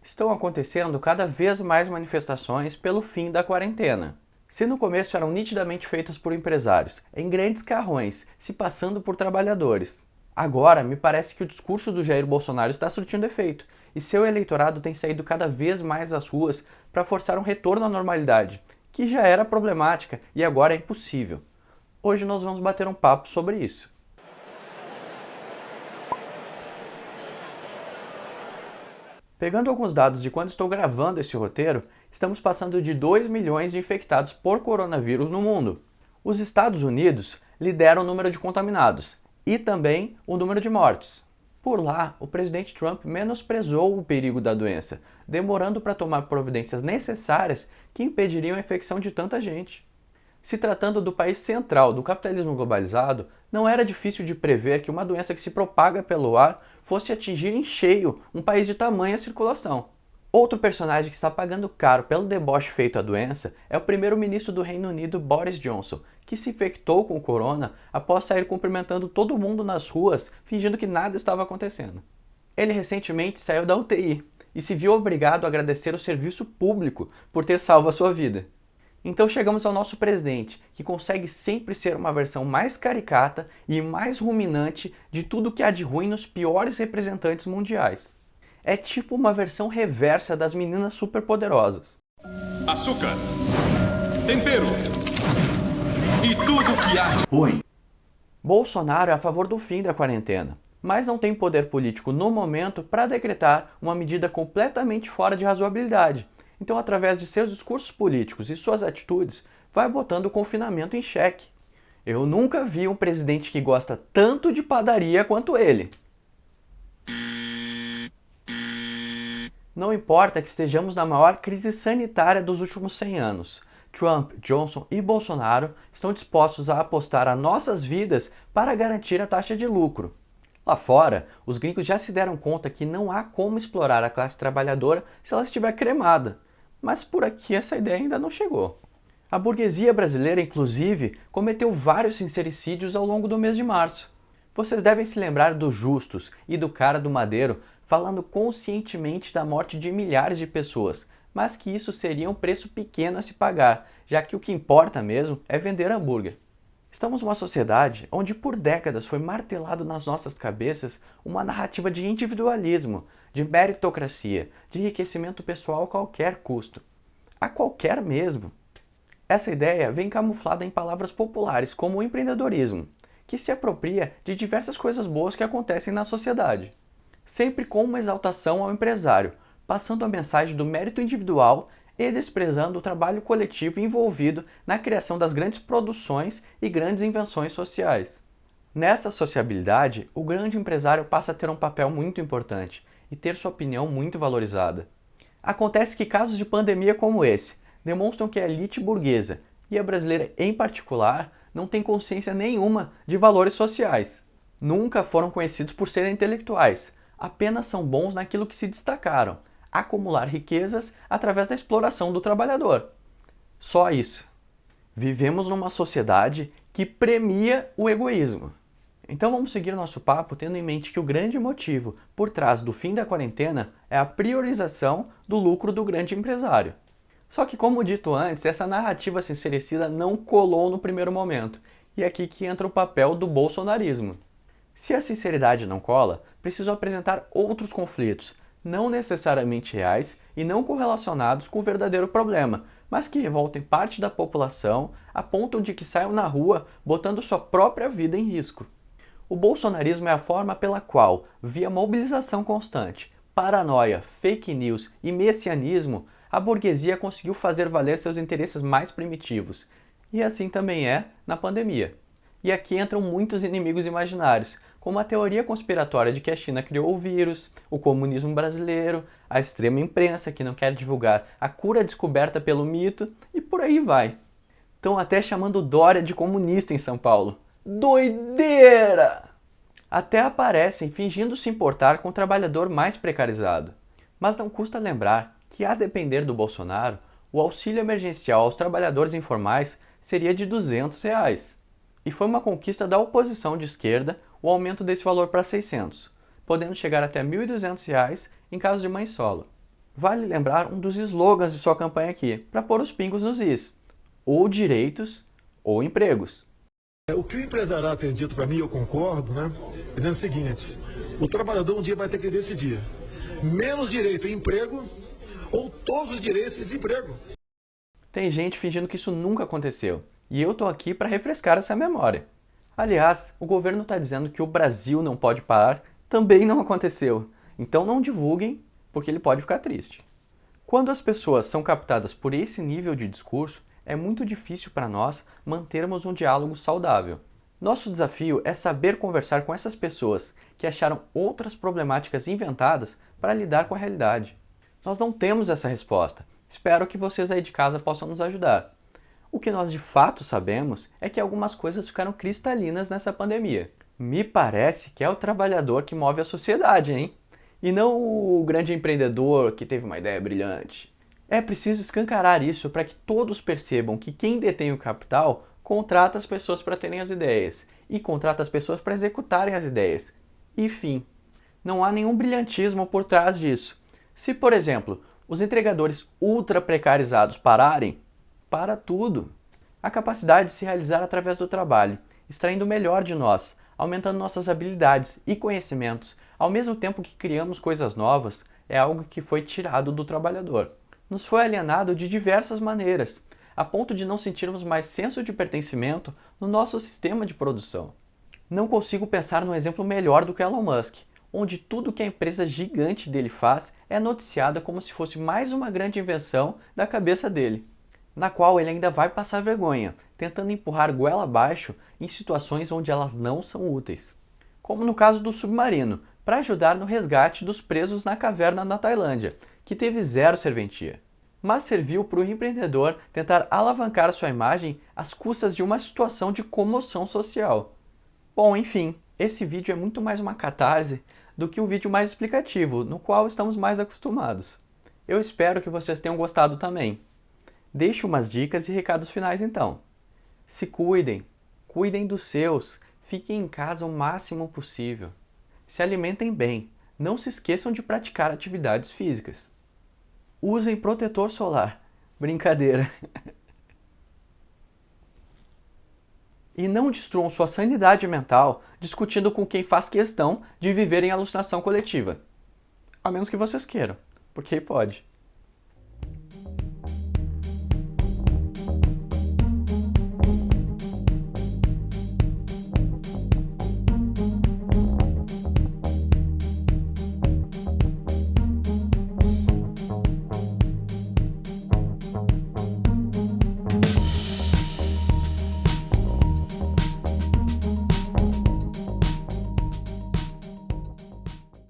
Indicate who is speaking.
Speaker 1: estão acontecendo cada vez mais manifestações pelo fim da quarentena. Se no começo eram nitidamente feitas por empresários, em grandes carrões, se passando por trabalhadores, agora me parece que o discurso do Jair Bolsonaro está surtindo efeito, e seu eleitorado tem saído cada vez mais às ruas para forçar um retorno à normalidade, que já era problemática e agora é impossível. Hoje nós vamos bater um papo sobre isso. Pegando alguns dados de quando estou gravando esse roteiro, estamos passando de 2 milhões de infectados por coronavírus no mundo. Os Estados Unidos lideram o número de contaminados e também o número de mortes. Por lá, o presidente Trump menosprezou o perigo da doença, demorando para tomar providências necessárias que impediriam a infecção de tanta gente. Se tratando do país central do capitalismo globalizado, não era difícil de prever que uma doença que se propaga pelo ar fosse atingir em cheio um país de tamanha circulação. Outro personagem que está pagando caro pelo deboche feito à doença é o primeiro-ministro do Reino Unido, Boris Johnson, que se infectou com o corona após sair cumprimentando todo mundo nas ruas, fingindo que nada estava acontecendo. Ele recentemente saiu da UTI e se viu obrigado a agradecer o serviço público por ter salvo a sua vida. Então chegamos ao nosso presidente, que consegue sempre ser uma versão mais caricata e mais ruminante de tudo que há de ruim nos piores representantes mundiais. É tipo uma versão reversa das meninas superpoderosas.
Speaker 2: Açúcar, tempero e tudo que há de ruim.
Speaker 1: Bolsonaro é a favor do fim da quarentena, mas não tem poder político no momento para decretar uma medida completamente fora de razoabilidade. Então, através de seus discursos políticos e suas atitudes, vai botando o confinamento em xeque. Eu nunca vi um presidente que gosta tanto de padaria quanto ele. Não importa que estejamos na maior crise sanitária dos últimos 100 anos. Trump, Johnson e Bolsonaro estão dispostos a apostar as nossas vidas para garantir a taxa de lucro. Lá fora, os gringos já se deram conta que não há como explorar a classe trabalhadora se ela estiver cremada. Mas por aqui essa ideia ainda não chegou. A burguesia brasileira, inclusive, cometeu vários sincericídios ao longo do mês de março. Vocês devem se lembrar dos Justos e do cara do Madeiro falando conscientemente da morte de milhares de pessoas, mas que isso seria um preço pequeno a se pagar, já que o que importa mesmo é vender hambúrguer. Estamos numa sociedade onde por décadas foi martelado nas nossas cabeças uma narrativa de individualismo, de meritocracia, de enriquecimento pessoal a qualquer custo. A qualquer mesmo. Essa ideia vem camuflada em palavras populares como o empreendedorismo, que se apropria de diversas coisas boas que acontecem na sociedade. Sempre com uma exaltação ao empresário, passando a mensagem do mérito individual e desprezando o trabalho coletivo envolvido na criação das grandes produções e grandes invenções sociais. Nessa sociabilidade, o grande empresário passa a ter um papel muito importante e ter sua opinião muito valorizada. Acontece que casos de pandemia como esse demonstram que a elite burguesa, e a brasileira em particular, não tem consciência nenhuma de valores sociais. Nunca foram conhecidos por serem intelectuais, apenas são bons naquilo que se destacaram, acumular riquezas através da exploração do trabalhador. Só isso. Vivemos numa sociedade que premia o egoísmo. Então vamos seguir nosso papo tendo em mente que o grande motivo por trás do fim da quarentena é a priorização do lucro do grande empresário. Só que, como dito antes, essa narrativa sincericida não colou no primeiro momento, e é aqui que entra o papel do bolsonarismo. Se a sinceridade não cola, preciso apresentar outros conflitos, não necessariamente reais e não correlacionados com o verdadeiro problema, mas que revoltem parte da população a ponto de que saiam na rua botando sua própria vida em risco. O bolsonarismo é a forma pela qual, via mobilização constante, paranoia, fake news e messianismo, a burguesia conseguiu fazer valer seus interesses mais primitivos. E assim também é na pandemia. E aqui entram muitos inimigos imaginários, como a teoria conspiratória de que a China criou o vírus, o comunismo brasileiro, a extrema imprensa que não quer divulgar a cura descoberta pelo mito e por aí vai. Estão até chamando Dória de comunista em São Paulo. Doideira! Até aparecem fingindo se importar com o trabalhador mais precarizado. Mas não custa lembrar que, a depender do Bolsonaro, o auxílio emergencial aos trabalhadores informais seria de R$200. E foi uma conquista da oposição de esquerda o aumento desse valor para 600, podendo chegar até R$1.200 em caso de mãe solo. vale lembrar um dos slogans de sua campanha aqui, para pôr os pingos nos is. Ou direitos, ou empregos.
Speaker 3: O que o empresariado tem dito para mim, eu concordo, né? Dizendo o seguinte: o trabalhador um dia vai ter que decidir menos direito em emprego ou todos os direitos de desemprego.
Speaker 1: Tem gente fingindo que isso nunca aconteceu, e eu tô aqui para refrescar essa memória. Aliás, o governo está dizendo que o Brasil não pode parar, também não aconteceu. Então não divulguem, porque ele pode ficar triste. Quando as pessoas são captadas por esse nível de discurso, é muito difícil para nós mantermos um diálogo saudável. Nosso desafio é saber conversar com essas pessoas que acharam outras problemáticas inventadas para lidar com a realidade. Nós não temos essa resposta. Espero que vocês aí de casa possam nos ajudar. O que nós de fato sabemos é que algumas coisas ficaram cristalinas nessa pandemia. Me parece que é o trabalhador que move a sociedade, hein? E não o grande empreendedor que teve uma ideia brilhante. É preciso escancarar isso para que todos percebam que quem detém o capital contrata as pessoas para terem as ideias e contrata as pessoas para executarem as ideias. Enfim, não há nenhum brilhantismo por trás disso. Se, por exemplo, os entregadores ultra precarizados pararem, para tudo. A capacidade de se realizar através do trabalho, extraindo o melhor de nós, aumentando nossas habilidades e conhecimentos, ao mesmo tempo que criamos coisas novas, é algo que foi tirado do trabalhador. Nos foi alienado de diversas maneiras, a ponto de não sentirmos mais senso de pertencimento no nosso sistema de produção. Não consigo pensar num exemplo melhor do que Elon Musk, onde tudo que a empresa gigante dele faz é noticiado como se fosse mais uma grande invenção da cabeça dele, na qual ele ainda vai passar vergonha, tentando empurrar goela abaixo em situações onde elas não são úteis. Como no caso do submarino, para ajudar no resgate dos presos na caverna na Tailândia, que teve zero serventia. Mas serviu para o empreendedor tentar alavancar sua imagem às custas de uma situação de comoção social. Bom, enfim, esse vídeo é muito mais uma catarse do que um vídeo mais explicativo, no qual estamos mais acostumados. Eu espero que vocês tenham gostado também. Deixe umas dicas e recados finais então. Se cuidem, cuidem dos seus, fiquem em casa o máximo possível. Se alimentem bem, não se esqueçam de praticar atividades físicas. Usem protetor solar. Brincadeira. E não destruam sua sanidade mental discutindo com quem faz questão de viver em alucinação coletiva. A menos que vocês queiram, porque pode.